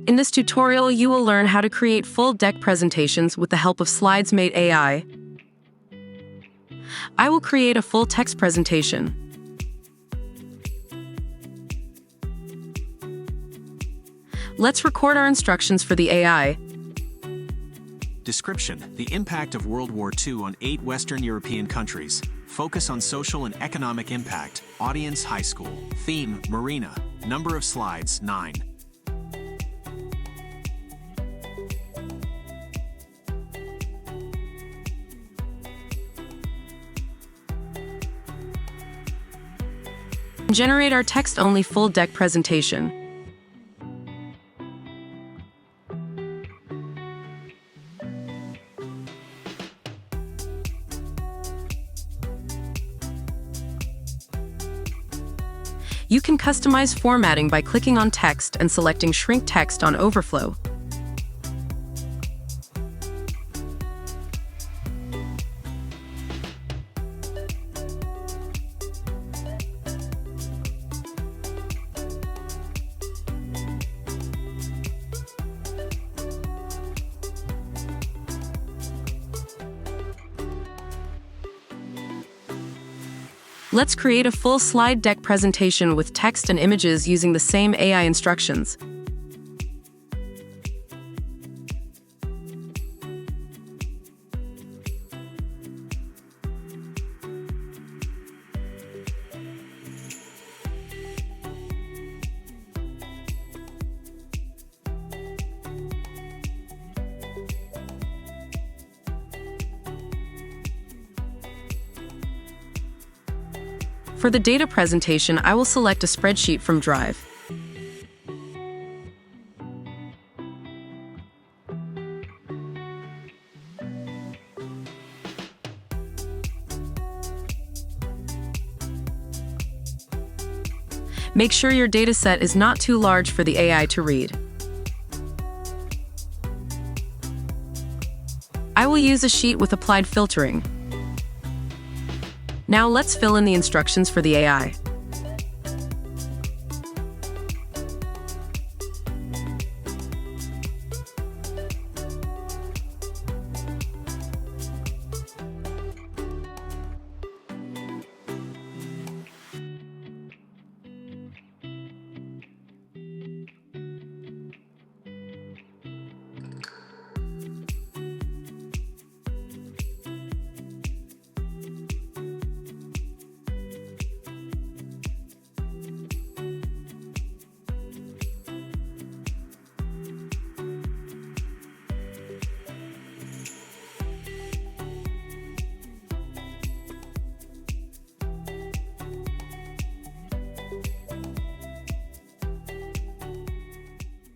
In this tutorial, you will learn how to create full deck presentations with the help of Slides-Mate AI. I will create a full text presentation. Let's record our instructions for the AI. Description: the impact of World War II on 8 Western European countries. Focus on social and economic impact. Audience: high school. Theme: Marina. Number of slides: 9. Generate our text-only full deck presentation. You can customize formatting by clicking on Text and selecting Shrink Text on Overflow. Let's create a full slide deck presentation with text and images using the same AI instructions. For the data presentation, I will select a spreadsheet from Drive. Make sure your dataset is not too large for the AI to read. I will use a sheet with applied filtering. Now let's fill in the instructions for the AI.